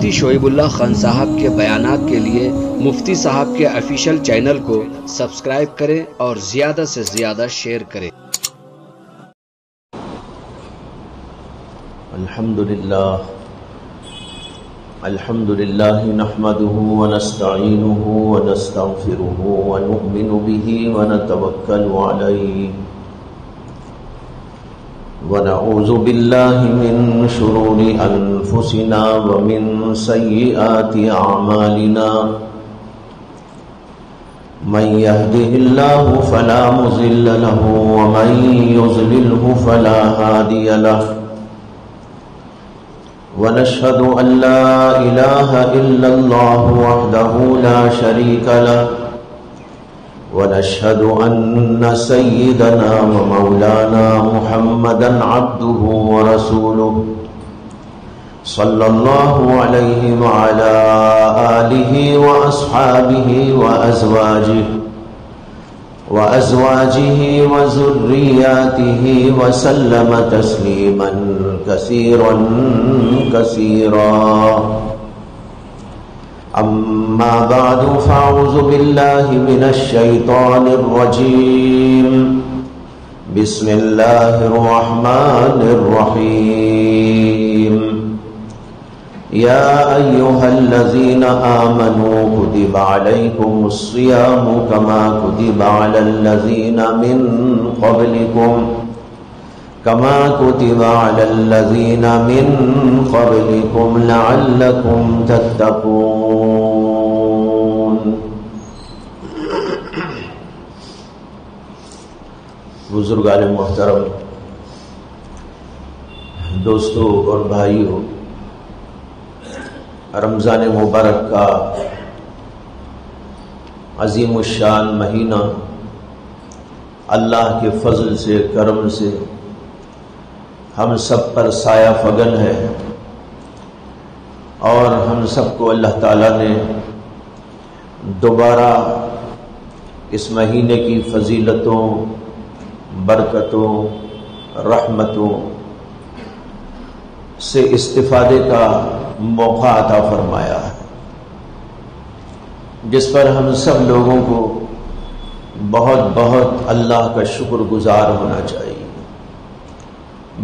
مفتی شعیب اللہ خان صاحب کے بیانات کے لیے مفتی صاحب کے آفیشیل چینل کو سبسکرائب کریں اور زیادہ سے زیادہ شیئر کریں۔ الحمد لله نحمده ونستعينه ونستغفره ونؤمن به ونتوكل عليه ونعوذ بالله من شرور أنفسنا ومن سيئات أعمالنا من يهده الله فلا مضل له ومن يضلله فلا هادي له ونشهد أن لا إله إلا الله وحده لا شريك له ونشهد أن سيدنا ومولانا محمدا عبده ورسوله صلى الله عليه وعلى آله وأصحابه وأزواجه وذرياته وسلم تسليما كثيرا كثيرا أما بعد فأعوذ بالله من الشيطان الرجيم بسم الله الرحمن الرحيم يا أيها الذين آمنوا كتب عليكم الصيام كما كتب على الذين من قبلكم لعلكم تتقون۔ بزرگان محترم، دوستو اور بھائیو، رمضان مبارک کا عظیم الشان مہینہ اللہ کے فضل سے، کرم سے ہم سب پر سایہ فگن ہے، اور ہم سب کو اللہ تعالیٰ نے دوبارہ اس مہینے کی فضیلتوں، برکتوں، رحمتوں سے استفادے کا موقع عطا فرمایا ہے، جس پر ہم سب لوگوں کو بہت بہت اللہ کا شکر گزار ہونا چاہیے۔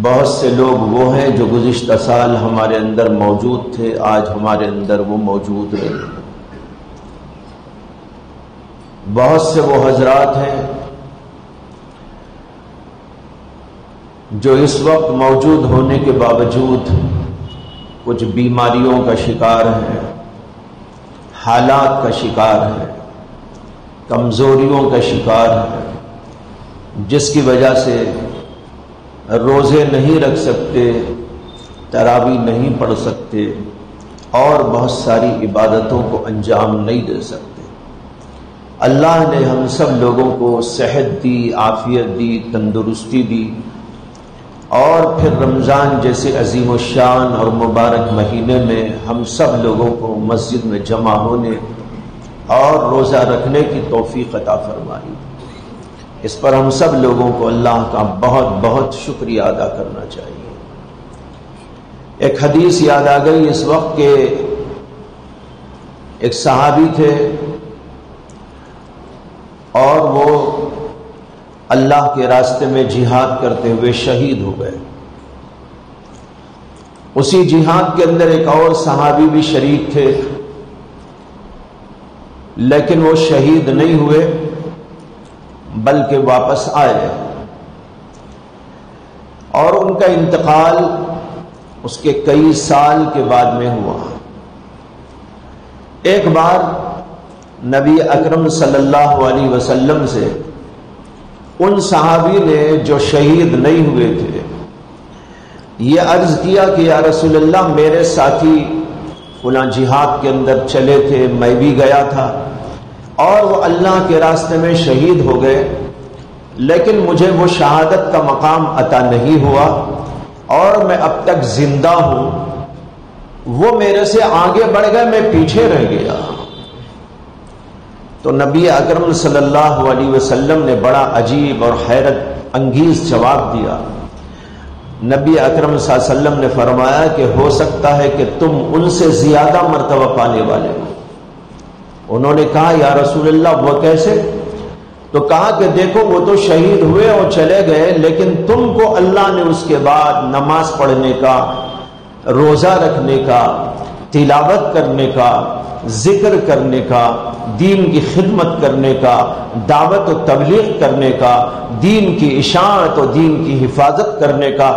بہت سے لوگ وہ ہیں جو گزشتہ سال ہمارے اندر موجود تھے، آج ہمارے اندر وہ موجود نہیں۔ بہت سے وہ حضرات ہیں جو اس وقت موجود ہونے کے باوجود کچھ بیماریوں کا شکار ہیں، حالات کا شکار ہیں، کمزوریوں کا شکار ہیں، جس کی وجہ سے روزے نہیں رکھ سکتے، تراویح نہیں پڑھ سکتے، اور بہت ساری عبادتوں کو انجام نہیں دے سکتے۔ اللہ نے ہم سب لوگوں کو صحت دی، عافیت دی، تندرستی دی، اور پھر رمضان جیسے عظیم الشان اور مبارک مہینے میں ہم سب لوگوں کو مسجد میں جمع ہونے اور روزہ رکھنے کی توفیق عطا فرمائی۔ اس پر ہم سب لوگوں کو اللہ کا بہت بہت شکریہ ادا کرنا چاہیے۔ ایک حدیث یاد آ گئی اس وقت کہ ایک صحابی تھے اور وہ اللہ کے راستے میں جہاد کرتے ہوئے شہید ہو گئے۔ اسی جہاد کے اندر ایک اور صحابی بھی شریک تھے، لیکن وہ شہید نہیں ہوئے بلکہ واپس آئے، اور ان کا انتقال اس کے کئی سال کے بعد میں ہوا۔ ایک بار نبی اکرم صلی اللہ علیہ وسلم سے ان صحابی نے جو شہید نہیں ہوئے تھے یہ عرض کیا کہ یا رسول اللہ، میرے ساتھی فلاں جہاد کے اندر چلے تھے، میں بھی گیا تھا، اور وہ اللہ کے راستے میں شہید ہو گئے، لیکن مجھے وہ شہادت کا مقام عطا نہیں ہوا، اور میں اب تک زندہ ہوں۔ وہ میرے سے آگے بڑھ گئے، میں پیچھے رہ گیا۔ تو نبی اکرم صلی اللہ علیہ وسلم نے بڑا عجیب اور حیرت انگیز جواب دیا۔ نبی اکرم صلی اللہ علیہ وسلم نے فرمایا کہ ہو سکتا ہے کہ تم ان سے زیادہ مرتبہ پانے والے ہو۔ انہوں نے کہا یا رسول اللہ وہ کیسے؟ تو کہا کہ دیکھو وہ تو شہید ہوئے اور چلے گئے، لیکن تم کو اللہ نے اس کے بعد نماز پڑھنے کا، روزہ رکھنے کا، تلاوت کرنے کا، ذکر کرنے کا، دین کی خدمت کرنے کا، دعوت و تبلیغ کرنے کا، دین کی اشاعت و دین کی حفاظت کرنے کا،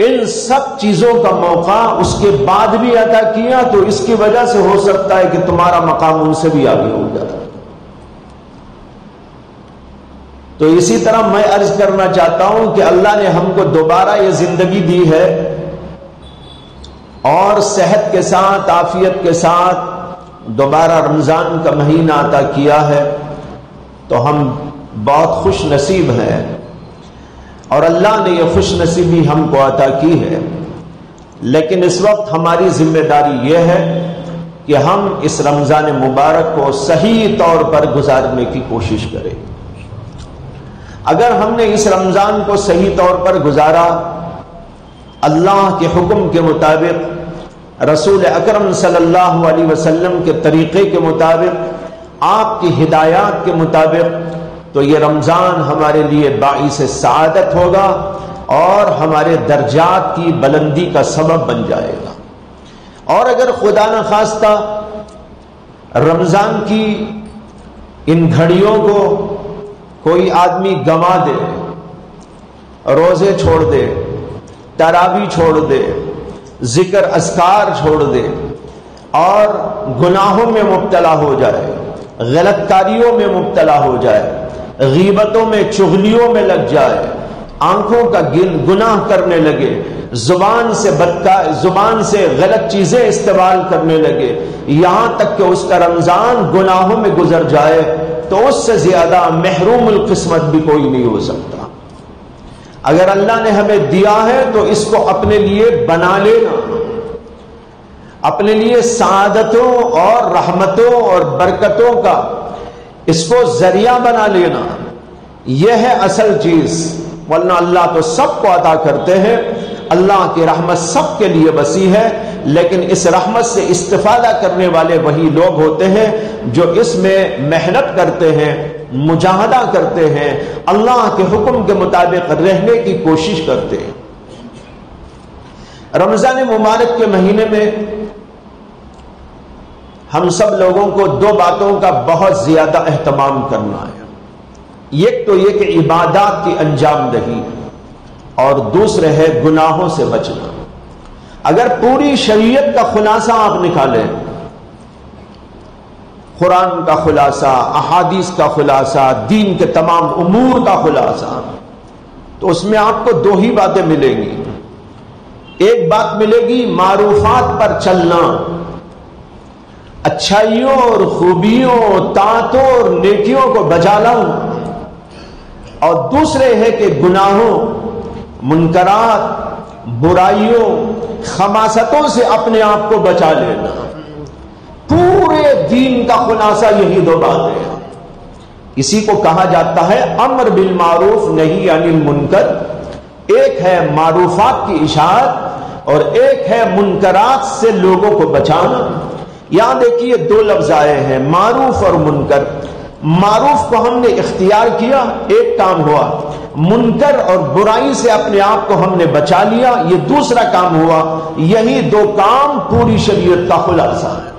ان سب چیزوں کا موقع اس کے بعد بھی عطا کیا، تو اس کی وجہ سے ہو سکتا ہے کہ تمہارا مقام ان سے بھی آگے ہو جاتا۔ تو اسی طرح میں عرض کرنا چاہتا ہوں کہ اللہ نے ہم کو دوبارہ یہ زندگی دی ہے اور صحت کے ساتھ، عافیت کے ساتھ دوبارہ رمضان کا مہینہ عطا کیا ہے، تو ہم بہت خوش نصیب ہیں، اور اللہ نے یہ خوش نصیبی ہم کو عطا کی ہے۔ لیکن اس وقت ہماری ذمہ داری یہ ہے کہ ہم اس رمضان مبارک کو صحیح طور پر گزارنے کی کوشش کریں۔ اگر ہم نے اس رمضان کو صحیح طور پر گزارا، اللہ کے حکم کے مطابق، رسول اکرم صلی اللہ علیہ وسلم کے طریقے کے مطابق، آپ کی ہدایات کے مطابق، تو یہ رمضان ہمارے لیے باعث سعادت ہوگا اور ہمارے درجات کی بلندی کا سبب بن جائے گا۔ اور اگر خدا نخواستہ رمضان کی ان گھڑیوں کو کوئی آدمی گنوا دے، روزے چھوڑ دے، تراویح چھوڑ دے، ذکر اذکار چھوڑ دے، اور گناہوں میں مبتلا ہو جائے، غلط کاریوں میں مبتلا ہو جائے، غیبتوں میں، چغلیوں میں لگ جائے، آنکھوں کا گناہ کرنے لگے، زبان سے غلط چیزیں استعمال کرنے لگے، یہاں تک کہ اس کا رمضان گناہوں میں گزر جائے، تو اس سے زیادہ محروم القسمت بھی کوئی نہیں ہو سکتا۔ اگر اللہ نے ہمیں دیا ہے تو اس کو اپنے لیے بنا لینا، اپنے لیے سعادتوں اور رحمتوں اور برکتوں کا اس کو ذریعہ بنا لینا، یہ ہے اصل چیز۔ ورنہ اللہ تو سب کو عطا کرتے ہیں، اللہ کی رحمت سب کے لیے وسیع ہے، لیکن اس رحمت سے استفادہ کرنے والے وہی لوگ ہوتے ہیں جو اس میں محنت کرتے ہیں، مجاہدہ کرتے ہیں، اللہ کے حکم کے مطابق رہنے کی کوشش کرتے ہیں۔ رمضان مبارک کے مہینے میں ہم سب لوگوں کو دو باتوں کا بہت زیادہ اہتمام کرنا ہے۔ ایک تو یہ کہ عبادات کی انجام دہی، اور دوسرے ہے گناہوں سے بچنا۔ اگر پوری شریعت کا خلاصہ آپ نکالیں، قرآن کا خلاصہ، احادیث کا خلاصہ، دین کے تمام امور کا خلاصہ، تو اس میں آپ کو دو ہی باتیں ملیں گی۔ ایک بات ملے گی معروفات پر چلنا، اچھائیوں اور خوبیوں، طاعتوں اور نیکیوں کو بجا لاؤں، اور دوسرے ہے کہ گناہوں، منکرات، برائیوں، خماستوں سے اپنے آپ کو بچا لینا۔ پورے دین کا خلاصہ یہی دو باتیں ہیں۔ اسی کو کہا جاتا ہے امر بالمعروف نہی عن المنکر۔ ایک ہے معروفات کی اشاعت اور ایک ہے منکرات سے لوگوں کو بچانا۔ یہاں دیکھیے دو لفظ آئے ہیں، معروف اور منکر۔ معروف کو ہم نے اختیار کیا، ایک کام ہوا، منکر اور برائی سے اپنے آپ کو ہم نے بچا لیا، یہ دوسرا کام ہوا۔ یہی دو کام پوری شریعت کا خلاصہ ہے۔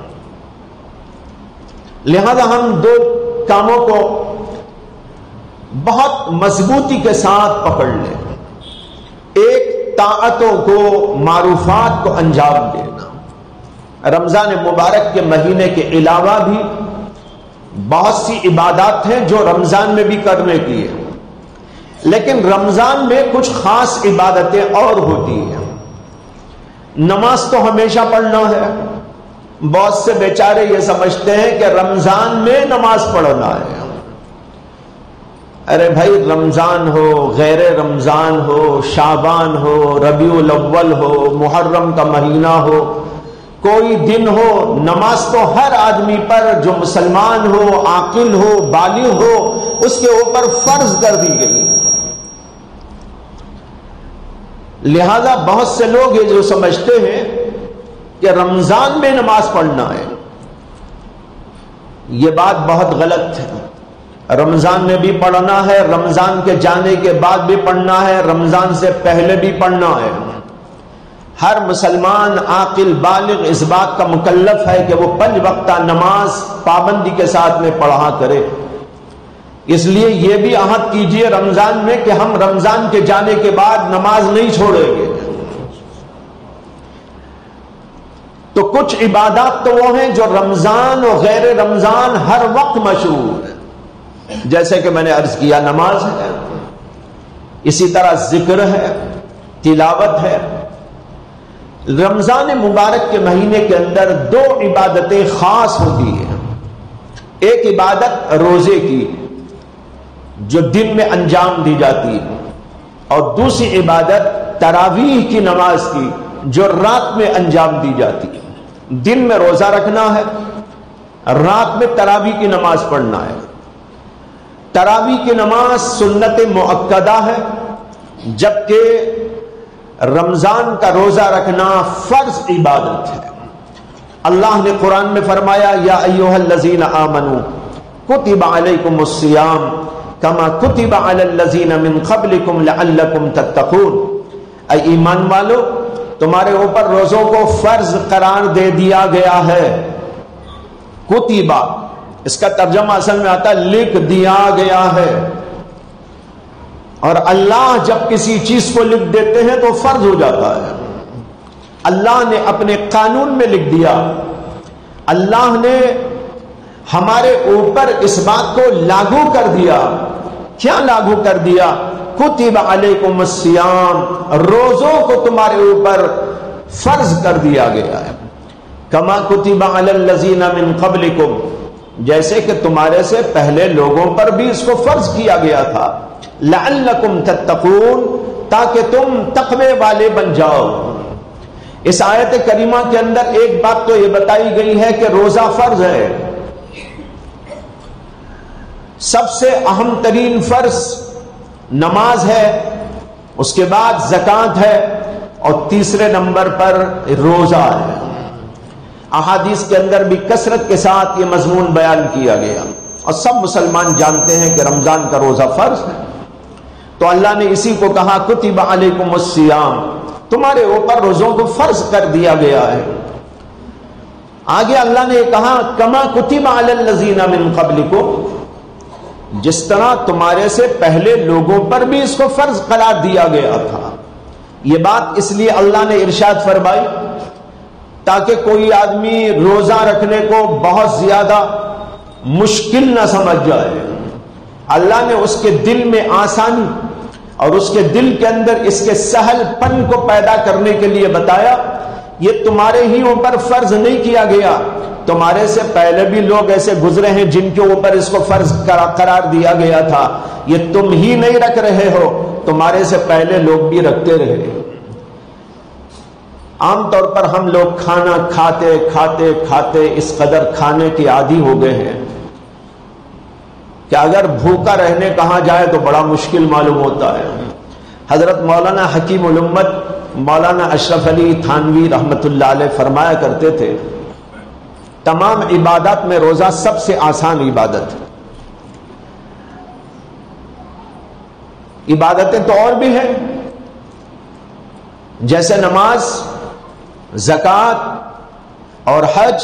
لہذا ہم دو کاموں کو بہت مضبوطی کے ساتھ پکڑ لیں۔ ایک طاعتوں کو، معروفات کو انجام دینا۔ رمضان مبارک کے مہینے کے علاوہ بھی بہت سی عبادات ہیں جو رمضان میں بھی کرنے کی ہے، لیکن رمضان میں کچھ خاص عبادتیں اور ہوتی ہیں۔ نماز تو ہمیشہ پڑھنا ہے۔ بہت سے بیچارے یہ سمجھتے ہیں کہ رمضان میں نماز پڑھنا ہے۔ ارے بھائی، رمضان ہو، غیر رمضان ہو، شعبان ہو، ربیع الاول ہو، محرم کا مہینہ ہو، کوئی دن ہو، نماز تو ہر آدمی پر جو مسلمان ہو، عاقل ہو، بالغ ہو، اس کے اوپر فرض کر دی گئی۔ لہذا بہت سے لوگ یہ جو سمجھتے ہیں کہ رمضان میں نماز پڑھنا ہے، یہ بات بہت غلط ہے۔ رمضان میں بھی پڑھنا ہے، رمضان کے جانے کے بعد بھی پڑھنا ہے، رمضان سے پہلے بھی پڑھنا ہے۔ ہر مسلمان عاقل بالغ اس بات کا مکلف ہے کہ وہ 5 وقتہ نماز پابندی کے ساتھ میں پڑھا کرے۔ اس لیے یہ بھی عہد کیجئے رمضان میں کہ ہم رمضان کے جانے کے بعد نماز نہیں چھوڑیں گے۔ تو کچھ عبادات تو وہ ہیں جو رمضان اور غیر رمضان ہر وقت مشہور ہے، جیسے کہ میں نے عرض کیا نماز ہے، اسی طرح ذکر ہے، تلاوت ہے۔ رمضان مبارک کے مہینے کے اندر 2 عبادتیں خاص ہوتی ہیں۔ ایک عبادت روزے کی جو دن میں انجام دی جاتی ہے، اور دوسری عبادت تراویح کی نماز کی جو رات میں انجام دی جاتی ہے۔ دن میں روزہ رکھنا ہے، رات میں تراویح کی نماز پڑھنا ہے۔ تراویح کی نماز سنت مؤکدہ ہے، جبکہ رمضان کا روزہ رکھنا فرض عبادت ہے۔ اللہ نے قرآن میں فرمایا یا ایھا الذین آمنوا کتب علیکم الصیام کما کتب علی الذین من قبلکم لعلکم تتقون، اے ایمان والو تمہارے اوپر روزوں کو فرض قرار دے دیا گیا ہے۔ کتبہ اس کا ترجمہ اصل میں آتا ہے لکھ دیا گیا ہے، اور اللہ جب کسی چیز کو لکھ دیتے ہیں تو فرض ہو جاتا ہے۔ اللہ نے اپنے قانون میں لکھ دیا، اللہ نے ہمارے اوپر اس بات کو لاگو کر دیا۔ کیا لاگو کر دیا؟ کتب علیکم الصیام، روزوں کو تمہارے اوپر فرض کر دیا گیا ہے۔ کما کتب علی الذین من قبلکم، جیسے کہ تمہارے سے پہلے لوگوں پر بھی اس کو فرض کیا گیا تھا۔ لعلکم تتقون، تاکہ تم تقوی والے بن جاؤ۔ اس آیت کریمہ کے اندر ایک بات تو یہ بتائی گئی ہے کہ روزہ فرض ہے۔ سب سے اہم ترین فرض نماز ہے، اس کے بعد زکوٰۃ ہے، اور تیسرے نمبر پر روزہ ہے۔ احادیث کے اندر بھی کثرت کے ساتھ یہ مضمون بیان کیا گیا، اور سب مسلمان جانتے ہیں کہ رمضان کا روزہ فرض ہے۔ تو اللہ نے اسی کو کہا کتب علیکم الصیام، تمہارے اوپر روزوں کو فرض کر دیا گیا ہے۔ آگے اللہ نے کہا کما کتب علی الذین من قبلکم، جس طرح تمہارے سے پہلے لوگوں پر بھی اس کو فرض قرار دیا گیا تھا۔ یہ بات اس لیے اللہ نے ارشاد فرمائی تاکہ کوئی آدمی روزہ رکھنے کو بہت زیادہ مشکل نہ سمجھ جائے۔ اللہ نے اس کے دل میں آسانی اور اس کے دل کے اندر اس کے سہل پن کو پیدا کرنے کے لیے بتایا، یہ تمہارے ہی اوپر فرض نہیں کیا گیا، تمہارے سے پہلے بھی لوگ ایسے گزرے ہیں جن کے اوپر اس کو فرض قرار دیا گیا تھا۔ یہ تم ہی نہیں رکھ رہے ہو، تمہارے سے پہلے لوگ بھی رکھتے رہے۔ عام طور پر ہم لوگ کھانا کھاتے کھاتے کھاتے اس قدر کھانے کے عادی ہو گئے ہیں کہ اگر بھوکا رہنے کہا جائے تو بڑا مشکل معلوم ہوتا ہے۔ حضرت مولانا حکیم الامت مولانا اشرف علی تھانوی رحمت اللہ علیہ فرمایا کرتے تھے تمام عبادات میں روزہ سب سے آسان عبادت ہے۔ عبادتیں تو اور بھی ہیں جیسے نماز، زکوٰۃ اور حج،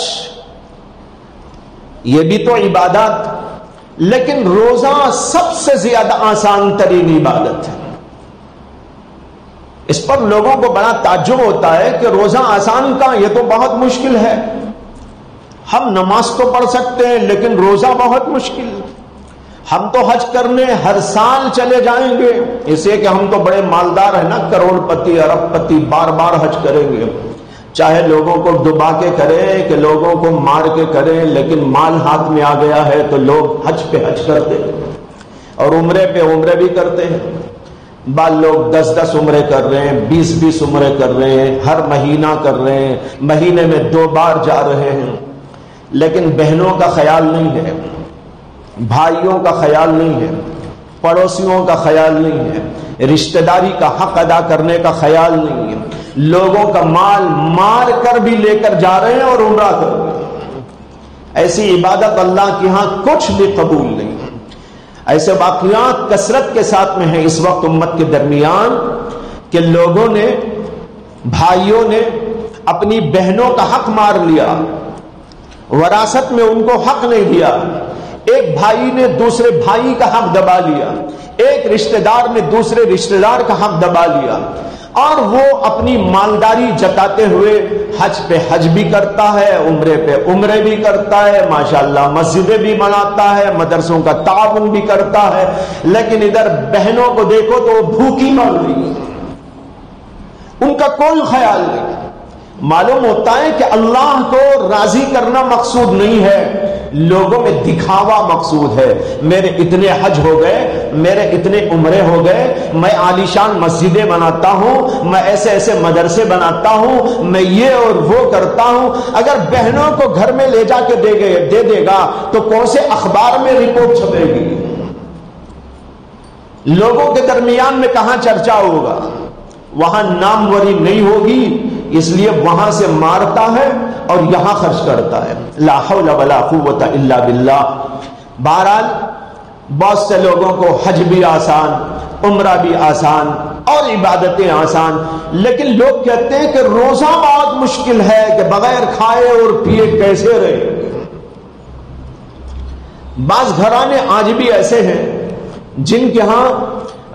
یہ بھی تو عبادات، لیکن روزہ سب سے زیادہ آسان ترین عبادت ہے۔ اس پر لوگوں کو بڑا تعجب ہوتا ہے کہ روزہ آسان کا، یہ تو بہت مشکل ہے۔ ہم نماز تو پڑھ سکتے ہیں لیکن روزہ بہت مشکل ہے۔ ہم تو حج کرنے ہر سال چلے جائیں گے، اس لیے کہ ہم تو بڑے مالدار ہیں نا، کروڑ پتی ارب پتی، بار بار حج کریں گے، چاہے لوگوں کو ڈبا کے کریں کہ لوگوں کو مار کے کریں، لیکن مال ہاتھ میں آ گیا ہے تو لوگ حج پہ حج کرتے ہیں اور عمرے پہ عمرے بھی کرتے ہیں۔ بعض لوگ 10 عمرے کر رہے ہیں، 20 عمرے کر رہے ہیں، ہر مہینہ کر رہے ہیں، مہینے میں 2 بار جا رہے ہیں، لیکن بہنوں کا خیال نہیں ہے، بھائیوں کا خیال نہیں ہے، پڑوسیوں کا خیال نہیں ہے، رشتہ داری کا حق ادا کرنے کا خیال نہیں ہے، لوگوں کا مال مار کر بھی لے کر جا رہے ہیں اور عمرہ کر رہے ہیں۔ ایسی عبادت اللہ کے ہاں کچھ بھی قبول نہیں۔ ایسے واقعات کثرت کے ساتھ میں ہیں اس وقت امت کے درمیان کہ لوگوں نے، بھائیوں نے اپنی بہنوں کا حق مار لیا، وراثت میں ان کو حق نہیں دیا، ایک بھائی نے دوسرے بھائی کا حق دبا لیا، ایک رشتہ دار نے دوسرے رشتہ دار کا حق دبا لیا، اور وہ اپنی مالداری جتاتے ہوئے حج پہ حج بھی کرتا ہے، عمرے پہ عمرے بھی کرتا ہے، ماشاءاللہ مسجدیں بھی بناتا ہے، مدرسوں کا تعاون بھی کرتا ہے، لیکن ادھر بہنوں کو دیکھو تو وہ بھوکی مر رہی ہے، ان کا کوئی خیال نہیں۔ معلوم ہوتا ہے کہ اللہ کو راضی کرنا مقصود نہیں ہے، لوگوں میں دکھاوا مقصود ہے۔ میرے اتنے حج ہو گئے، میرے اتنے عمرے ہو گئے، میں عالیشان مسجدیں بناتا ہوں، میں ایسے ایسے مدرسے بناتا ہوں، میں یہ اور وہ کرتا ہوں۔ اگر بہنوں کو گھر میں لے جا کے دے دے گا تو کون سے اخبار میں رپورٹ چھپے گی؟ لوگوں کے درمیان میں کہاں چرچا ہوگا؟ وہاں ناموری نہیں ہوگی، اس لیے وہاں سے مارتا ہے اور یہاں خرچ کرتا ہے۔ لا حول ولا قوت الا باللہ۔ بہرحال بہت سے لوگوں کو حج بھی آسان، عمرہ بھی آسان اور عبادتیں آسان، لیکن لوگ کہتے ہیں کہ روزہ بہت مشکل ہے کہ بغیر کھائے اور پیے کیسے رہے۔ بعض گھرانے آج بھی ایسے ہیں جن کے ہاں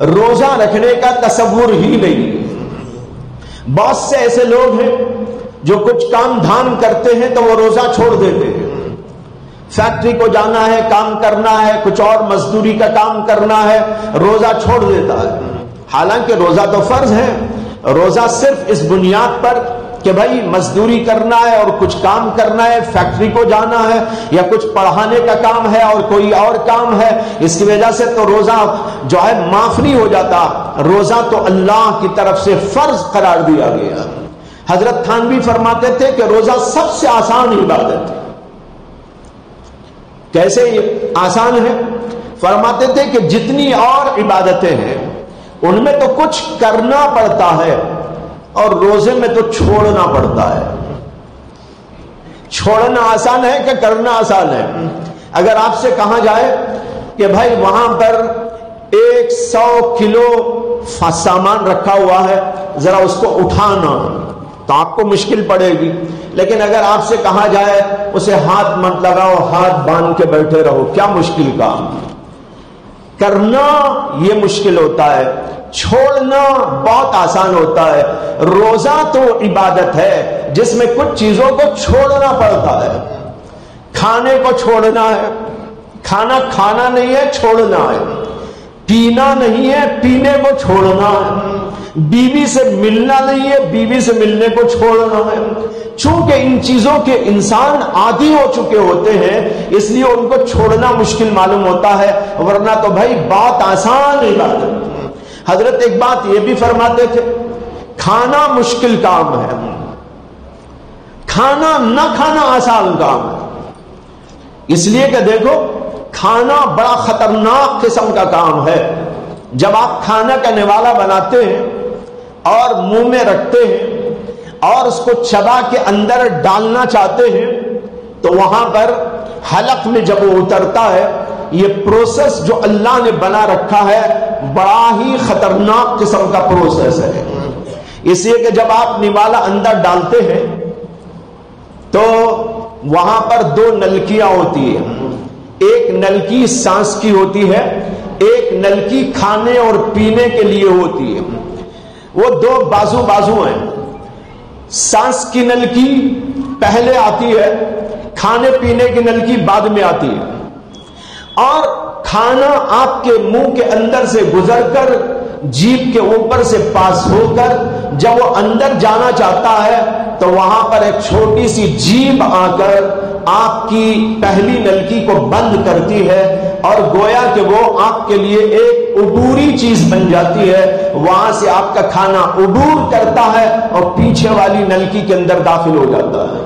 روزہ رکھنے کا تصور ہی نہیں۔ بہت سے ایسے لوگ ہیں جو کچھ کام دھام کرتے ہیں تو وہ روزہ چھوڑ دیتے ہیں، فیکٹری کو جانا ہے، کام کرنا ہے، کچھ اور مزدوری کا کام کرنا ہے، روزہ چھوڑ دیتا ہے۔ حالانکہ روزہ تو فرض ہے، روزہ صرف اس بنیاد پر کہ بھائی مزدوری کرنا ہے اور کچھ کام کرنا ہے، فیکٹری کو جانا ہے یا کچھ پڑھانے کا کام ہے اور کوئی اور کام ہے، اس کی وجہ سے تو روزہ جو ہے معاف نہیں ہو جاتا۔ روزہ تو اللہ کی طرف سے فرض قرار دیا گیا۔ حضرت تھانوی فرماتے تھے کہ روزہ سب سے آسان عبادت ہے۔ کیسے آسان ہے؟ فرماتے تھے کہ جتنی اور عبادتیں ہیں ان میں تو کچھ کرنا پڑتا ہے اور روزے میں تو چھوڑنا پڑتا ہے۔ چھوڑنا آسان ہے کہ کرنا آسان ہے؟ اگر آپ سے کہا جائے کہ بھائی وہاں پر 100 کلو سامان رکھا ہوا ہے، ذرا اس کو اٹھانا، تو آپ کو مشکل پڑے گی، لیکن اگر آپ سے کہا جائے اسے ہاتھ مت لگاؤ، ہاتھ باندھ کے بیٹھے رہو، کیا مشکل کام؟ کرنا یہ مشکل ہوتا ہے، چھوڑنا بہت آسان ہوتا ہے۔ روزہ تو عبادت ہے جس میں کچھ چیزوں کو چھوڑنا پڑتا ہے۔ کھانے کو چھوڑنا ہے، کھانا کھانا نہیں ہے، چھوڑنا ہے۔ پینا نہیں ہے، پینے کو چھوڑنا ہے۔ بیوی سے ملنا نہیں ہے، بیوی سے ملنے کو چھوڑنا ہے۔ چونکہ ان چیزوں کے انسان عادی ہو چکے ہوتے ہیں اس لیے ان کو چھوڑنا مشکل معلوم ہوتا ہے، ورنہ تو بھائی بات آسان عبادت۔ حضرت ایک بات یہ بھی فرماتے تھے، کھانا مشکل کام ہے، کھانا نہ کھانا آسان کام ہے۔ اس لیے کہ دیکھو کھانا بڑا خطرناک قسم کا کام ہے۔ جب آپ کھانا کا نوالا بناتے ہیں اور منہ میں رکھتے ہیں اور اس کو چبا کے اندر ڈالنا چاہتے ہیں تو وہاں پر حلق میں جب وہ اترتا ہے، یہ پروسیس جو اللہ نے بنا رکھا ہے بڑا ہی خطرناک قسم کا پروسیس ہے۔ اس لیے کہ جب آپ نوالا اندر ڈالتے ہیں تو وہاں پر 2 نلکیاں ہوتی ہیں، ایک نلکی سانس کی ہوتی ہے، ایک نلکی کھانے اور پینے کے لیے ہوتی ہے۔ وہ 2 بازو ہیں، سانس کی نلکی پہلے آتی ہے، کھانے پینے کی نلکی بعد میں آتی ہے، اور کھانا آپ کے منہ کے اندر سے گزر کر جیب کے اوپر سے پاس ہو کر جب وہ اندر جانا چاہتا ہے تو وہاں پر ایک چھوٹی سی جیب آ کر آپ کی پہلی نلکی کو بند کرتی ہے اور گویا کہ وہ آپ کے لیے ایک عبوری چیز بن جاتی ہے۔ وہاں سے آپ کا کھانا عبور کرتا ہے اور پیچھے والی نلکی کے اندر داخل ہو جاتا ہے۔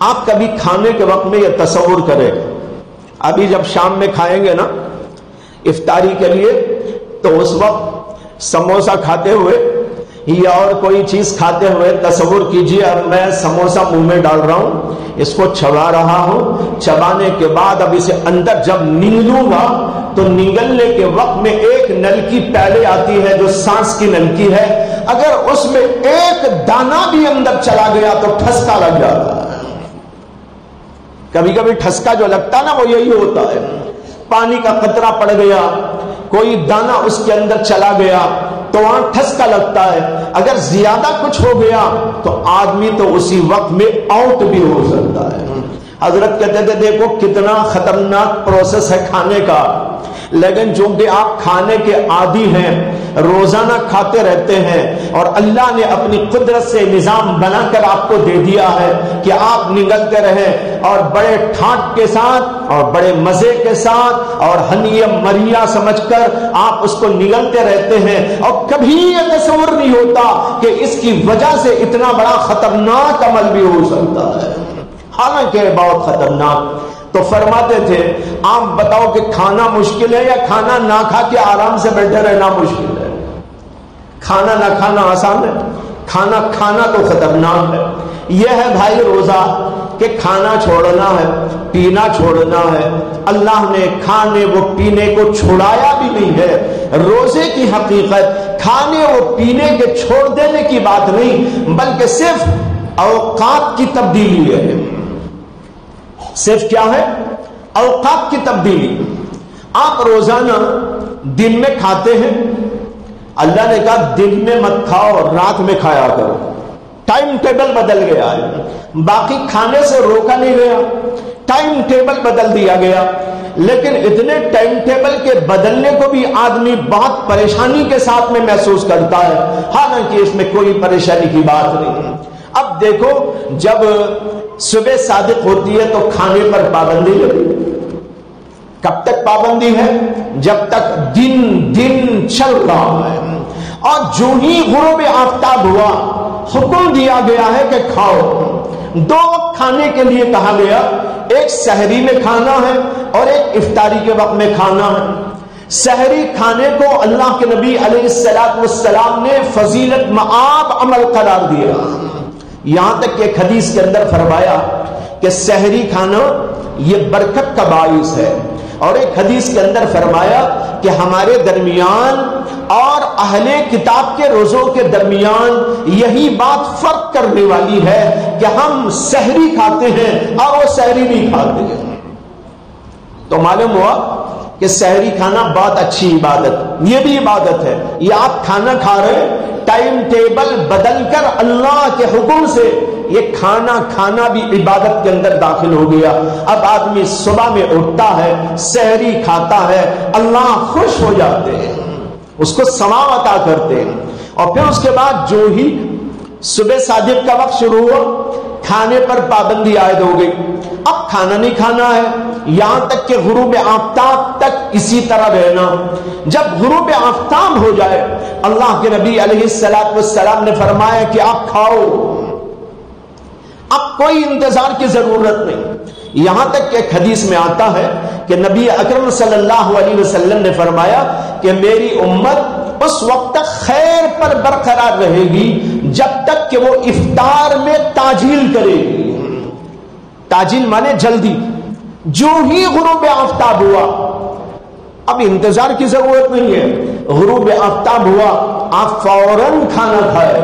آپ کبھی کھانے کے وقت میں یہ تصور کریں، ابھی جب شام میں کھائیں گے نا افطاری کے لیے، تو اس وقت سموسا کھاتے ہوئے یا اور کوئی چیز کھاتے ہوئے تصور کیجئے اب میں سموسا منہ میں ڈال رہا ہوں، اس کو چبا رہا ہوں، چبانے کے بعد اب اسے اندر جب نگلوں گا تو نگلنے کے وقت میں ایک نلکی پہلے آتی ہے جو سانس کی نلکی ہے، اگر اس میں ایک دانہ بھی اندر چلا گیا تو ٹھسکا لگ جاتا ہے۔ کبھی کبھی ٹھسکا جو لگتا ہے نا وہ یہی ہوتا ہے، پانی کا قطرہ پڑ گیا، کوئی دانہ اس کے اندر چلا گیا تو وہاں ٹھسکا لگتا ہے، اگر زیادہ کچھ ہو گیا تو آدمی تو اسی وقت میں آؤٹ بھی ہو سکتا ہے۔ حضرت کہتے تھے دیکھو کتنا خطرناک پروسیس ہے کھانے کا، لیکن چونکہ آپ کھانے کے عادی ہیں، روزانہ کھاتے رہتے ہیں اور اللہ نے اپنی قدرت سے نظام بنا کر آپ کو دے دیا ہے کہ آپ نگلتے رہیں اور بڑے ٹھاٹ کے ساتھ اور بڑے مزے کے ساتھ اور ہنیہ مریا سمجھ کر آپ اس کو نگلتے رہتے ہیں، اور کبھی یہ تصور نہیں ہوتا کہ اس کی وجہ سے اتنا بڑا خطرناک عمل بھی ہو سکتا ہے، حالانکہ بہت خطرناک۔ تو فرماتے تھے آپ بتاؤ کہ کھانا مشکل ہے یا کھانا نہ کھا کے آرام سے بیٹھے رہنا مشکل ہے؟ کھانا نہ کھانا آسان ہے، کھانا کھانا تو خطرناک ہے۔ یہ ہے بھائی روزہ کہ کھانا چھوڑنا ہے، پینا چھوڑنا ہے۔ اللہ نے کھانے و پینے کو چھوڑایا بھی نہیں ہے۔ روزے کی حقیقت کھانے و پینے کے چھوڑ دینے کی بات نہیں، بلکہ صرف اوقات کی تبدیلی ہے۔ صرف کیا ہے؟ اوقات کی تبدیلی۔ آپ روزانہ دن میں کھاتے ہیں، اللہ نے کہا دن میں مت کھاؤ، رات میں کھایا کرو، ٹائم ٹیبل بدل گیا ہے۔ باقی کھانے سے روکا نہیں گیا، ٹائم ٹیبل بدل دیا گیا، لیکن اتنے ٹائم ٹیبل کے بدلنے کو بھی آدمی بہت پریشانی کے ساتھ میں محسوس کرتا ہے، حالانکہ اس میں کوئی پریشانی کی بات نہیں ہے۔ اب دیکھو جب صبح صادق ہوتی ہے تو کھانے پر پابندی لگی۔ کب تک پابندی ہے؟ جب تک دن چل رہا ہے، اور جو ہی غروب آفتاب ہوا حکم دیا گیا ہے کہ کھاؤ۔ دو وقت کھانے کے لیے کہا گیا، ایک سحری میں کھانا ہے اور ایک افطاری کے وقت میں کھانا ہے۔ سحری کھانے کو اللہ کے نبی علیہ الصلوۃ والسلام نے فضیلت مآب عمل قرار دیا، یہاں تک کہ ایک حدیث کے اندر فرمایا کہ سحری کھانا یہ برکت کا باعث ہے، اور ایک حدیث کے اندر فرمایا کہ ہمارے درمیان اور اہل کتاب کے روزوں کے درمیان یہی بات فرق کرنے والی ہے کہ ہم سحری کھاتے ہیں اور وہ سحری نہیں کھاتے ہیں۔ تو معلوم ہوا کہ سحری کھانا بہت اچھی عبادت، یہ بھی عبادت ہے۔ یہ آپ کھانا کھا رہے، ٹائم ٹیبل بدل کر اللہ کے حکم سے یہ کھانا بھی عبادت کے اندر داخل ہو گیا۔ اب آدمی صبح میں اٹھتا ہے، سحری کھاتا ہے، اللہ خوش ہو جاتے ہیں، اس کو ثواب عطا کرتے ہیں، اور پھر اس کے بعد جو ہی صبح صادق کا وقت شروع ہوا کھانے پر پابندی عائد ہو گئی۔ اب کھانا نہیں کھانا ہے یہاں تک کہ غروب آفتاب تک اسی طرح رہنا۔ جب غروب آفتاب ہو جائے اللہ کے نبی علیہ الصلوۃ والسلام نے فرمایا کہ آپ کھاؤ، اب کوئی انتظار کی ضرورت نہیں۔ یہاں تک کہ ایک حدیث میں آتا ہے کہ نبی اکرم صلی اللہ علیہ وسلم نے فرمایا کہ میری امت اس وقت تک خیر پر برقرار رہے گی جب تک کہ وہ افطار میں تاجیل کرے گی۔ تاجیل مانے جلدی، جو ہی غروب آفتاب ہوا اب انتظار کی ضرورت نہیں ہے، غروب آفتاب ہوا آپ فوراً کھانا کھائے،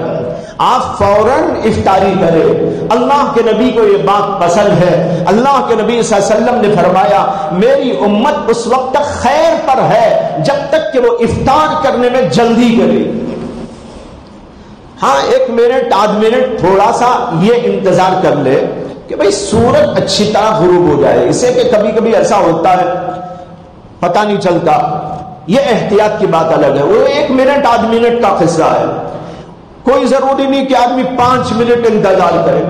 آپ فوراً افطاری کرے۔ اللہ کے نبی کو یہ بات پسند ہے۔ اللہ کے نبی صلی اللہ علیہ وسلم نے فرمایا میری امت اس وقت تک خیر پر ہے جب تک کہ وہ افطار کرنے میں جلدی کرے۔ ہاں ایک منٹ آدھ منٹ تھوڑا سا یہ انتظار کر لے کہ بھئی سورج اچھی طرح غروب ہو جائے، اسے کہ کبھی کبھی ایسا ہوتا ہے پتہ نہیں چلتا، یہ احتیاط کی بات الگ ہے، وہ ایک منٹ آدھ منٹ کا قصہ ہے۔ کوئی ضروری نہیں کہ آدمی 5 منٹ انتظار کرے،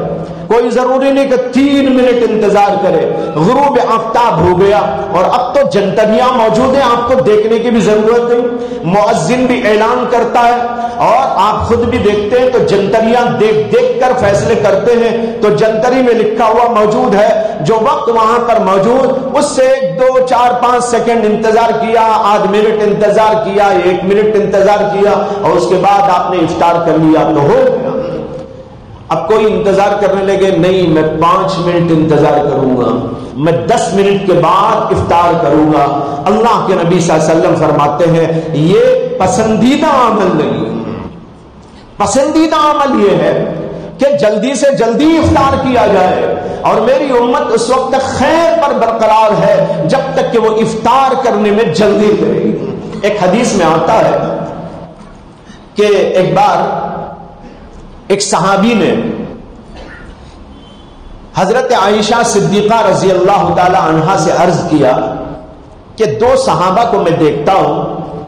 کوئی ضروری نہیں کہ 3 منٹ انتظار کرے. غروب آفتاب ہو گیا اور اب تو جنتریاں موجود ہیں، آپ کو دیکھنے کی بھی ضرورت نہیں. مؤذن بھی اعلان کرتا ہے اور آپ خود بھی دیکھتے ہیں تو جنتریاں دیکھ دیکھ کر فیصلے کرتے ہیں. تو جنتری میں لکھا ہوا موجود ہے، جو وقت وہاں پر موجود، اس سے 1 2 4 5 سیکنڈ انتظار کیا، آدھ منٹ انتظار کیا، 1 منٹ انتظار کیا اور اس کے بعد آپ نے افطار کر لیا تو ہو گیا. اب کوئی انتظار کرنے لگے، نہیں میں 5 منٹ انتظار کروں گا، میں 10 منٹ کے بعد افطار کروں گا. اللہ کے نبی صلی اللہ علیہ وسلم فرماتے ہیں یہ پسندیدہ عمل نہیں. پسندیدہ عمل یہ ہے کہ جلدی سے جلدی افطار کیا جائے، اور میری امت اس وقت تک خیر پر برقرار ہے جب تک کہ وہ افطار کرنے میں جلدی کرے گی. ایک حدیث میں آتا ہے کہ ایک بار ایک صحابی نے حضرت عائشہ صدیقہ رضی اللہ تعالی عنہا سے عرض کیا کہ 2 صحابہ کو میں دیکھتا ہوں،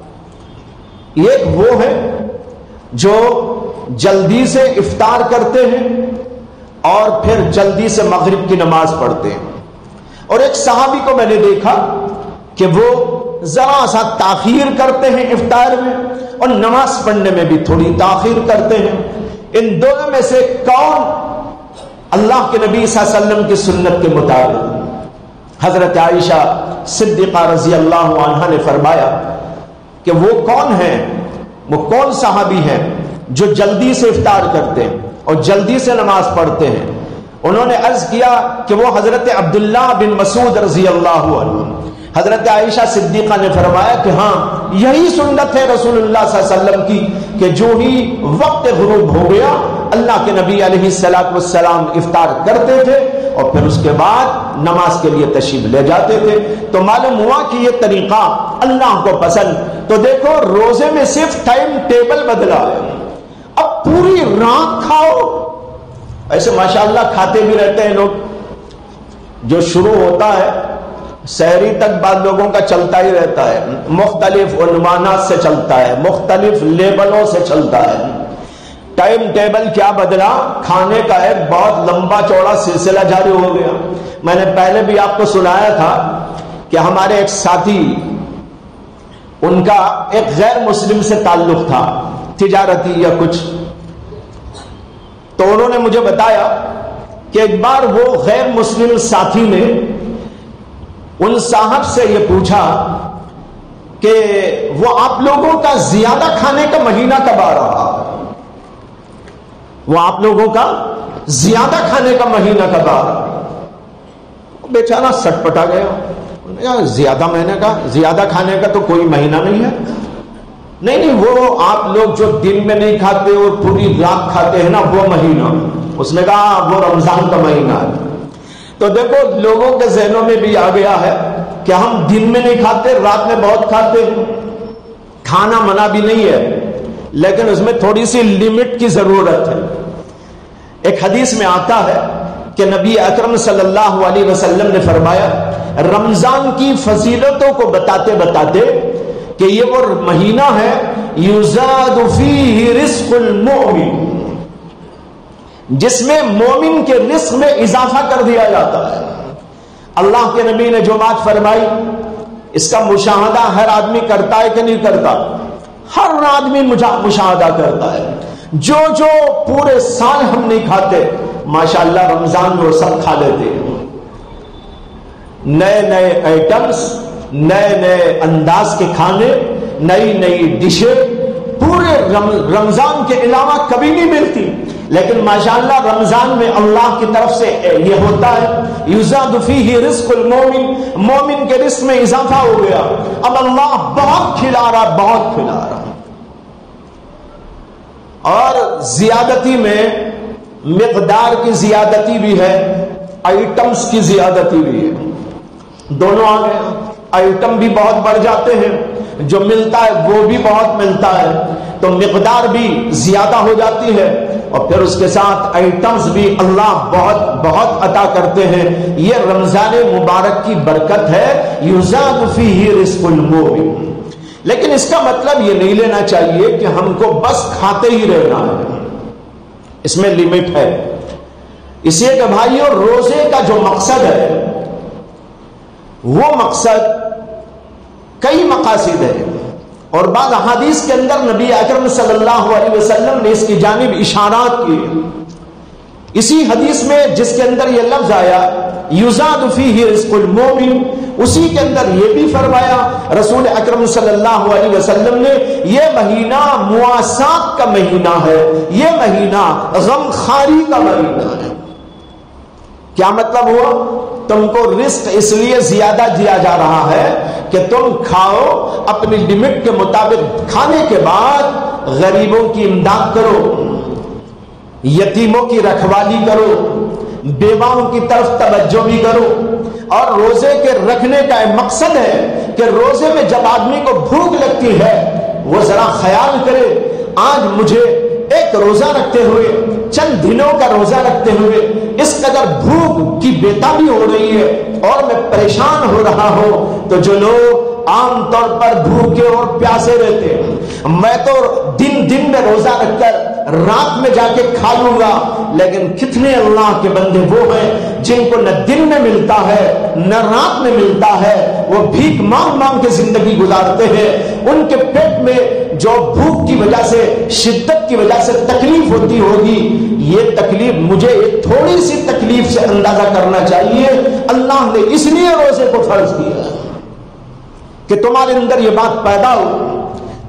ایک وہ ہے جو جلدی سے افطار کرتے ہیں اور پھر جلدی سے مغرب کی نماز پڑھتے ہیں، اور ایک صحابی کو میں نے دیکھا کہ وہ ذرا سا تاخیر کرتے ہیں افطار میں اور نماز پڑھنے میں بھی تھوڑی تاخیر کرتے ہیں. ان دونوں میں سے کون اللہ کے نبی صلی اللہ علیہ وسلم کی سنت کے مطابق؟ حضرت عائشہ صدیقہ رضی اللہ عنہا نے فرمایا کہ وہ کون ہیں، وہ کون صحابی ہیں جو جلدی سے افطار کرتے ہیں اور جلدی سے نماز پڑھتے ہیں؟ انہوں نے عرض کیا کہ وہ حضرت عبداللہ بن مسعود رضی اللہ عنہ. حضرت عائشہ صدیقہ نے فرمایا کہ ہاں یہی سنت ہے رسول اللہ صلی اللہ علیہ وسلم کی کہ جو ہی وقت غروب ہو گیا اللہ کے نبی علیہ السلام افطار کرتے تھے اور پھر اس کے بعد نماز کے لیے تشریف لے جاتے تھے. تو معلوم ہوا کہ یہ طریقہ اللہ کو پسند. تو دیکھو روزے میں صرف ٹائم ٹیبل بدلا ہے. اب پوری رات کھاؤ، ایسے ماشاءاللہ کھاتے بھی رہتے ہیں لوگ. جو شروع ہوتا ہے سحری تک بعد لوگوں کا چلتا ہی رہتا ہے، مختلف عنوانات سے چلتا ہے، مختلف لیبلوں سے چلتا ہے. ٹائم ٹیبل کیا بدلا، کھانے کا ایک بہت لمبا چوڑا سلسلہ جاری ہو گیا. میں نے پہلے بھی آپ کو سنایا تھا کہ ہمارے ایک ساتھی، ان کا ایک غیر مسلم سے تعلق تھا، تجارتی یا کچھ. تو انہوں نے مجھے بتایا کہ ایک بار وہ غیر مسلم ساتھی نے ان صاحب سے یہ پوچھا کہ وہ آپ لوگوں کا زیادہ کھانے کا مہینہ کب آ رہا، وہ آپ لوگوں کا زیادہ کھانے کا مہینہ کب آ رہا. بیچارہ سٹ پٹا گیا، زیادہ مہینے کا، زیادہ کھانے کا تو کوئی مہینہ نہیں ہے. نہیں وہ آپ لوگ جو دن میں نہیں کھاتے اور پوری رات کھاتے ہیں نا وہ مہینہ. اس نے کہا وہ رمضان کا مہینہ ہے. تو دیکھو لوگوں کے ذہنوں میں بھی آ گیا ہے کہ ہم دن میں نہیں کھاتے، رات میں بہت کھاتے ہیں. کھانا منع بھی نہیں ہے لیکن اس میں تھوڑی سی لمٹ کی ضرورت ہے. ایک حدیث میں آتا ہے کہ نبی اکرم صلی اللہ علیہ وسلم نے فرمایا رمضان کی فضیلتوں کو بتاتے بتاتے کہ یہ وہ مہینہ ہے یزاد فیہ رزق المؤمن، جس میں مومن کے رزق میں اضافہ کر دیا جاتا ہے. اللہ کے نبی نے جو بات فرمائی اس کا مشاہدہ ہر آدمی کرتا ہے کہ نہیں کرتا؟ ہر آدمی مشاہدہ کرتا ہے. جو جو پورے سال ہم نہیں کھاتے ماشاءاللہ رمضان میں وہ سب کھا لیتے ہیں. نئے نئے آئٹمس، نئے نئے انداز کے کھانے، نئی نئی ڈشیں پورے رمضان کے علاوہ کبھی نہیں ملتی. لیکن ماشاءاللہ رمضان میں اللہ کی طرف سے یہ ہوتا ہے یزاد فیہ رزق المومن، مومن کے رزق میں اضافہ ہو گیا. اب اللہ بہت کھلا رہا، بہت کھلا رہا. اور زیادتی میں مقدار کی زیادتی بھی ہے، آئٹمس کی زیادتی بھی ہے. دونوں آ گئے. آئٹم بھی بہت بڑھ جاتے ہیں، جو ملتا ہے وہ بھی بہت ملتا ہے، تو مقدار بھی زیادہ ہو جاتی ہے. اور پھر اس کے ساتھ آئٹمس بھی اللہ بہت بہت عطا کرتے ہیں. یہ رمضان مبارک کی برکت ہے. یزاد فیہ رزق المؤمن. لیکن اس کا مطلب یہ نہیں لینا چاہیے کہ ہم کو بس کھاتے ہی رہنا ہے. اس میں لمٹ ہے. اس لیے کہ بھائیوں روزے کا جو مقصد ہے وہ مقصد کئی مقاصد ہے، اور بعض احادیث کے اندر نبی اکرم صلی اللہ علیہ وسلم نے اس کی جانب اشارات کیے۔ اسی حدیث میں جس کے اندر یہ لفظ آیا یزاد فیہ رزق المومن، اسی کے اندر یہ بھی فرمایا رسول اکرم صلی اللہ علیہ وسلم نے یہ مہینہ مواسات کا مہینہ ہے، یہ مہینہ غم خاری کا مہینہ ہے۔ کیا مطلب ہوا؟ تم کو رزق اس لیے زیادہ دیا جا رہا ہے کہ تم کھاؤ، اپنی لمٹ کے مطابق کھانے کے بعد غریبوں کی امداد کرو، یتیموں کی رکھوالی کرو، بیواؤں کی طرف توجہ بھی کرو۔ اور روزے کے رکھنے کا مقصد ہے کہ روزے میں جب آدمی کو بھوک لگتی ہے وہ ذرا خیال کرے آج مجھے ایک روزہ رکھتے ہوئے، چند دنوں کا روزہ رکھتے ہوئے اس قدر بھوک کی بےتابی ہو رہی ہے اور میں پریشان ہو رہا ہوں۔ تو جو لوگ عام طور پر بھوکے اور پیاسے رہتے ہیں، میں تو دن میں روزہ رکھ کر رات میں جا کے کھا لوں گا، لیکن کتنے اللہ کے بندے وہ ہیں جن کو نہ دن میں ملتا ہے نہ رات میں ملتا ہے، وہ بھیک مانگ مانگ کے زندگی گزارتے ہیں۔ ان کے پیٹ میں جو بھوک کی وجہ سے، شدت کی وجہ سے تکلیف ہوتی ہوگی، یہ تکلیف مجھے ایک تھوڑی سی تکلیف سے اندازہ کرنا چاہیے۔ اللہ نے اس لیے روزے کو فرض کیا کہ تمہارے اندر یہ بات پیدا ہو،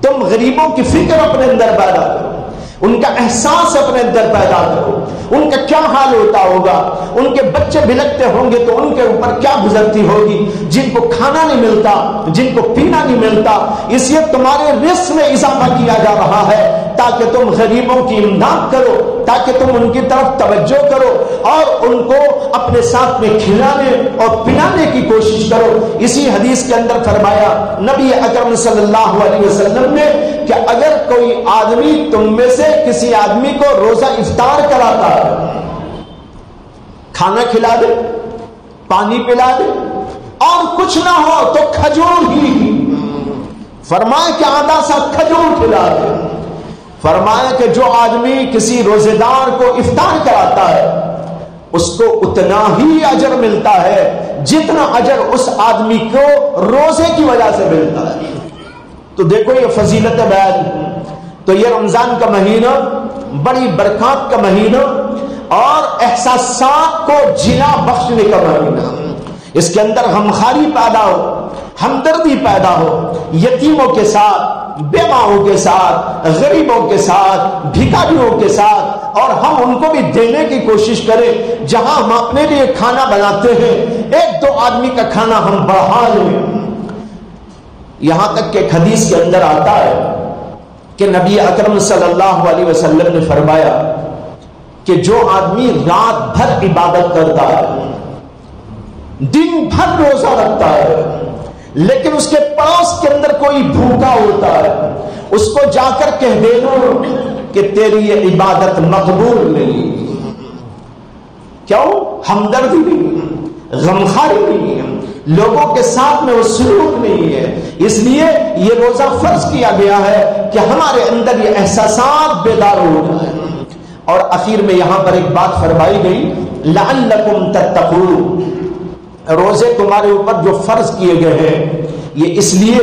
تم غریبوں کی فکر اپنے اندر پیدا کرو، ان کا احساس اپنے اندر پیدا کرو، ان کا کیا حال ہوتا ہوگا، ان کے بچے بلکتے ہوں گے تو ان کے اوپر کیا گزرتی ہوگی، جن کو کھانا نہیں ملتا، جن کو پینا نہیں ملتا۔ اس لیے تمہارے رزق میں اضافہ کیا جا رہا ہے تاکہ تم غریبوں کی امداد کرو، تاکہ تم ان کی طرف توجہ کرو اور ان کو اپنے ساتھ میں کھلانے اور پلانے کی کوشش کرو۔ اسی حدیث کے اندر فرمایا نبی اکرم صلی اللہ علیہ وسلم نے کہ اگر کوئی آدمی تم میں سے کسی آدمی کو روزہ افطار کراتا ہے، کھانا کھلا دے، پانی پلا دے اور کچھ نہ ہو تو کھجور ہی، فرمایا کہ آدھا سا کھجور کھلا دے۔ فرمایا کہ جو آدمی کسی روزے دار کو افطار کراتا ہے اس کو اتنا ہی اجر ملتا ہے جتنا اجر اس آدمی کو روزے کی وجہ سے ملتا ہے۔ تو دیکھو یہ فضیلت بیان، تو یہ رمضان کا مہینہ بڑی برکات کا مہینہ اور احساسات کو جلا بخشنے کا مہینہ، اس کے اندر غمخواری پیدا ہو، ہمدردی پیدا ہو، یتیموں کے ساتھ، بیواؤں کے ساتھ، غریبوں کے ساتھ، بھکاریوں کے ساتھ، اور ہم ان کو بھی دینے کی کوشش کریں۔ جہاں ہم اپنے لیے کھانا بناتے ہیں ایک دو آدمی کا کھانا ہم بڑھا لیں۔ یہاں تک کہ ایک حدیث کے اندر آتا ہے کہ نبی اکرم صلی اللہ علیہ وسلم نے فرمایا کہ جو آدمی رات بھر عبادت کرتا ہے، دن بھر روزہ رکھتا ہے، لیکن اس کے پڑوس کے اندر کوئی بھوکا ہوتا ہے، اس کو جا کر کہہ دینا کہ تیری یہ عبادت مقبول نہیں۔ کیوں؟ ہمدردی نہیں، غمخواری نہیں ہے، لوگوں کے ساتھ میں وہ سلوک نہیں ہے۔ اس لیے یہ روزہ فرض کیا گیا ہے کہ ہمارے اندر یہ احساسات بیدار ہو جائے۔ اور اخیر میں یہاں پر ایک بات فرمائی گئی لعلکم تتقون، روزے تمہارے اوپر جو فرض کیے گئے ہیں یہ اس لیے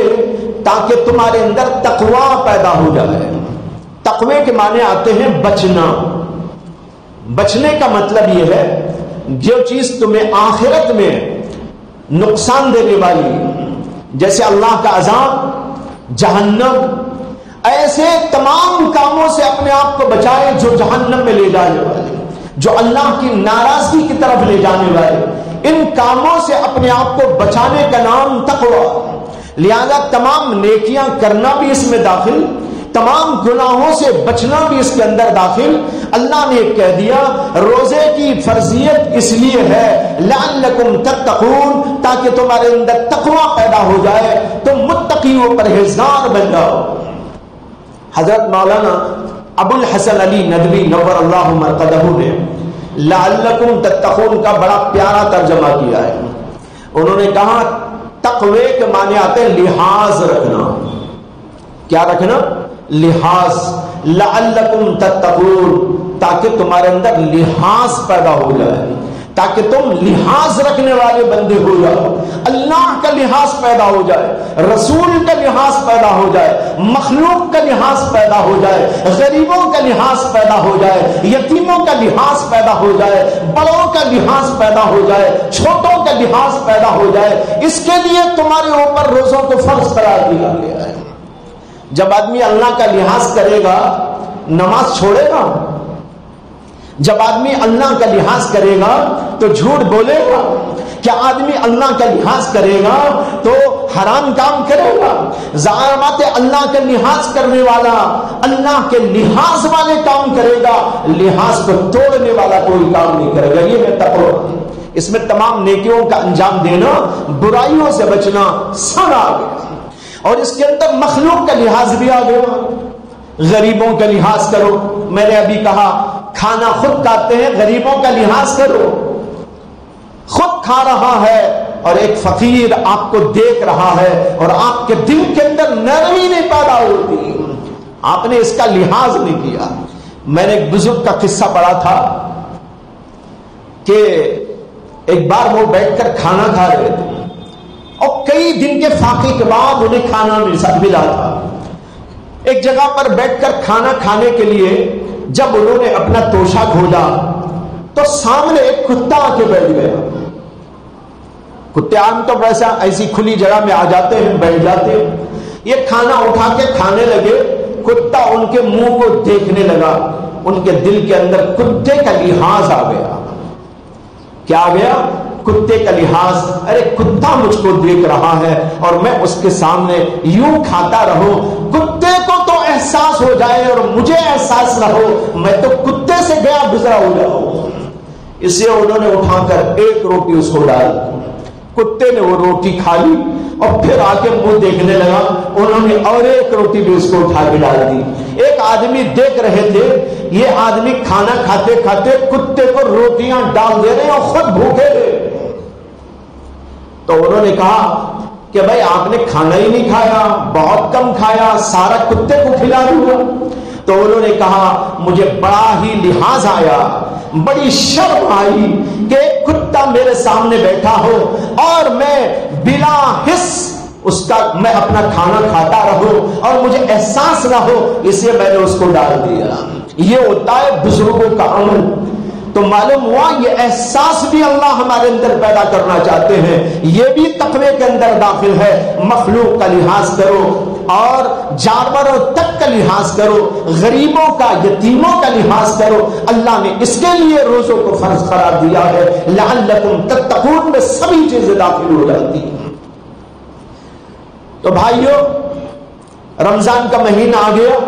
تاکہ تمہارے اندر تقوی پیدا ہو جائے۔ تقوی کے معنی آتے ہیں بچنا۔ بچنے کا مطلب یہ ہے جو چیز تمہیں آخرت میں نقصان دینے والی، جیسے اللہ کا عذاب، جہنم، ایسے تمام کاموں سے اپنے آپ کو بچائے جو جہنم میں لے جانے والے، جو اللہ کی ناراضگی کی طرف لے جانے والے، ان کاموں سے اپنے آپ کو بچانے کا نام تقوی۔ لہذا تمام نیکیاں کرنا بھی اس میں داخل، تمام گناہوں سے بچنا بھی اس کے اندر داخل۔ اللہ نے کہہ دیا روزے کی فرضیت اس لیے ہے لعلکم تتقون، تاکہ تمہارے اندر تقوی پیدا ہو جائے، تم متقی و پرہیزگار بن جاؤ۔ حضرت مولانا ابو الحسن علی ندوی نور اللہ مرقدہ نے لعلکم تتقون کا بڑا پیارا ترجمہ کیا ہے۔ انہوں نے کہا تقوی کے معنی آتے ہیں لحاظ رکھنا۔ کیا رکھنا؟ لحاظ۔ لعلکم تتقون، تاکہ تمہارے اندر لحاظ پیدا ہو جائے، تاکہ تم لحاظ رکھنے والے بندے ہو جاؤ، اللہ کا لحاظ پیدا ہو جائے، رسول کا لحاظ پیدا ہو جائے، مخلوق کا لحاظ پیدا ہو جائے، غریبوں کا لحاظ پیدا ہو جائے، یتیموں کا لحاظ پیدا ہو جائے، بڑوں کا لحاظ پیدا ہو جائے، چھوٹوں کا لحاظ پیدا ہو جائے۔ اس کے لیے تمہارے اوپر روزوں کو فرض قرار دیا گیا ہے۔ جب آدمی اللہ کا لحاظ کرے گا نماز چھوڑے گا، جب آدمی اللہ کا لحاظ کرے گا تو جھوٹ بولے گا، کیا آدمی اللہ کا لحاظ کرے گا تو حرام کام کرے گا؟ ظاہر بات ہے اللہ کا لحاظ کرنے والا اللہ کے لحاظ والے کام کرے گا، لحاظ کو توڑنے والا کوئی کام نہیں کرے گا۔ یہ ہے تقویٰ، اس میں تمام نیکیوں کا انجام دینا، برائیوں سے بچنا سب آ گیا، اور اس کے اندر مخلوق کا لحاظ بھی آ گیا۔ غریبوں کا لحاظ کرو، میں نے ابھی کہا کھانا خود کھاتے ہیں، غریبوں کا لحاظ کرو، خود کھا رہا ہے اور ایک فقیر آپ کو دیکھ رہا ہے اور آپ کے دل کے اندر نرمی نہیں پیدا ہوتی، آپ نے اس کا لحاظ نہیں کیا۔ میں نے ایک بزرگ کا قصہ پڑھا تھا کہ ایک بار وہ بیٹھ کر کھانا کھا رہے تھے اور کئی دن کے فاقے کے بعد انہیں کھانا ملا تھا۔ ایک جگہ پر بیٹھ کر کھانا کھانے کے لیے جب انہوں نے اپنا توشہ کھولا تو سامنے ایک کتا آ کے بیٹھ گیا۔ کتے عام تو ویسا ایسی کھلی جگہ میں آ جاتے ہیں، بیٹھ جاتے ہیں، یہ کھانا اٹھا کے کھانے لگے، کتا ان کے منہ کو دیکھنے لگا، ان کے دل کے اندر کتے کا لحاظ آ گیا۔ کیا آ گیا؟ کتے کا لحاظ، ارے کتا مجھ کو دیکھ رہا ہے اور میں اس کے سامنے یوں کھاتا رہوں، کتے کو تو احساس ہو جائے اور مجھے احساس نہ ہو، میں تو کتے سے گیا گزرا ہو جاؤں۔ اسے انہوں نے اٹھا کر ایک روٹی اس کو ڈال، کتے نے وہ روٹی کھا لی اور پھر آ کے منہ دیکھنے لگا، انہوں نے اور ایک روٹی بھی اس کو اٹھا کے ڈال دی۔ ایک آدمی دیکھ رہے تھے، یہ آدمی کھانا کھاتے کھاتے کتے کو روٹیاں ڈال دے رہے اور خود بھوکے رہے۔ تو انہوں نے کہا کہ بھائی آپ نے کھانا ہی نہیں کھایا، بہت کم کھایا، سارا کتے کو کھلا دیا۔ تو انہوں نے کہا مجھے بڑا ہی لحاظ آیا، بڑی شرم آئی کہ ایک کتا میرے سامنے بیٹھا ہو اور میں بلا حس اس کا میں اپنا کھانا کھاتا رہوں اور مجھے احساس نہ ہو، اس لیے میں نے اس کو ڈال دیا۔ یہ ہوتا ہے بزرگوں کا عمل۔ تو معلوم ہوا یہ احساس بھی اللہ ہمارے اندر پیدا کرنا چاہتے ہیں، یہ بھی تقوی کے اندر داخل ہے۔ مخلوق کا لحاظ کرو اور جانوروں تک کا لحاظ کرو، غریبوں کا، یتیموں کا لحاظ کرو۔ اللہ نے اس کے لیے روزوں کو فرض قرار دیا ہے، لعلکم تتقون میں سبھی چیزیں داخل ہو جاتی ہیں۔ تو بھائیو، رمضان کا مہینہ آ گیا،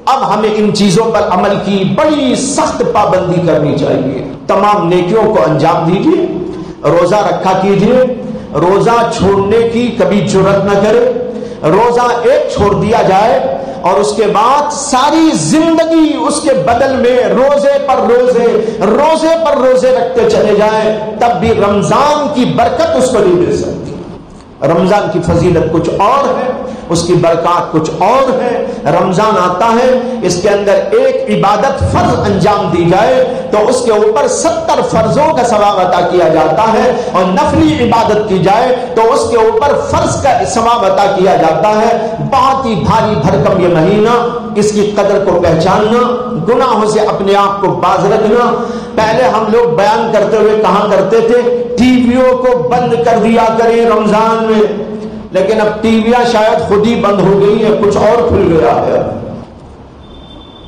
اب ہمیں ان چیزوں پر عمل کی بڑی سخت پابندی کرنی چاہیے۔ تمام نیکیوں کو انجام دیجیے، روزہ رکھا کیجیے، روزہ چھوڑنے کی کبھی جرات نہ کرے۔ روزہ ایک چھوڑ دیا جائے اور اس کے بعد ساری زندگی اس کے بدل میں روزے پر روزے رکھتے چلے جائیں، تب بھی رمضان کی برکت اس کو نہیں دے سکتی۔ رمضان کی فضیلت کچھ اور ہے، اس کی برکات کچھ اور ہے۔ رمضان آتا ہے، اس کے اندر ایک عبادت فرض انجام دی جائے تو اس کے اوپر 70 فرضوں کا ثواب عطا کیا جاتا ہے، اور نفلی عبادت کی جائے تو اس کے اوپر فرض کا ثواب عطا کیا جاتا ہے۔ بہت ہی بھاری بھرکم یہ مہینہ، اس کی قدر کو پہچاننا، گناہوں سے اپنے آپ کو باز رکھنا۔ پہلے ہم لوگ بیان کرتے ہوئے کہا کرتے تھے ٹی ویوں کو بند کر دیا کریں رمضان میں، لیکن اب ٹی ویاں شاید خود ہی بند ہو گئی ہیں، کچھ اور کھل گیا ہے،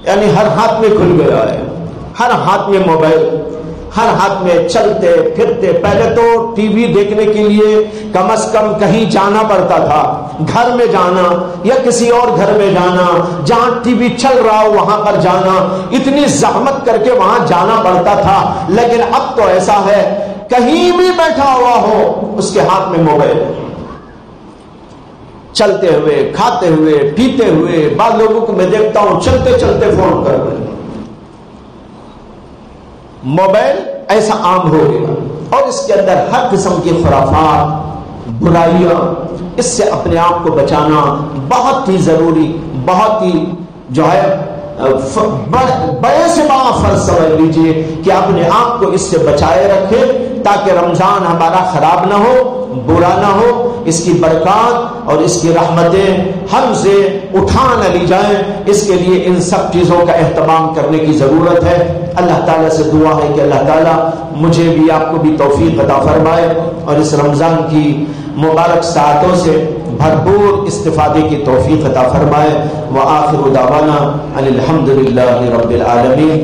یعنی ہر ہاتھ میں کھل گیا ہے، ہر ہاتھ میں موبائل، ہر ہاتھ میں چلتے پھرتے۔ پہلے تو ٹی وی دیکھنے کے لیے کم از کم کہیں جانا پڑتا تھا، گھر میں جانا یا کسی اور گھر میں جانا، جہاں ٹی وی چل رہا ہو وہاں پر جانا، اتنی زحمت کر کے وہاں جانا پڑتا تھا۔ لیکن اب تو ایسا ہے کہیں بھی بیٹھا ہوا ہو اس کے ہاتھ میں موبائل، چلتے ہوئے، کھاتے ہوئے، پیتے ہوئے۔ بعض لوگوں کو میں دیکھتا ہوں چلتے چلتے فون کر رہے ہیں۔ موبائل ایسا عام ہو گیا اور اس کے اندر ہر قسم کی خرافات، برائیاں، اس سے اپنے آپ کو بچانا بہت ہی ضروری، بہت ہی جو ہے بڑے سے بڑا فرض سمجھ لیجئے کہ اپنے آپ کو اس سے بچائے رکھے تاکہ رمضان ہمارا خراب نہ ہو، برا نہ ہو، اس کی برکات اور اس کی رحمتیں ہم سے اٹھا نہ لی جائیں۔ اس کے لیے ان سب چیزوں کا اہتمام کرنے کی ضرورت ہے۔ اللہ تعالیٰ سے دعا ہے کہ اللہ تعالیٰ مجھے بھی آپ کو بھی توفیق عطا فرمائے اور اس رمضان کی مبارک ساعتوں سے بھرپور استفادے کی توفیق عطا فرمائے۔ وآخر دعوانا ان الحمد للہ رب العالمین۔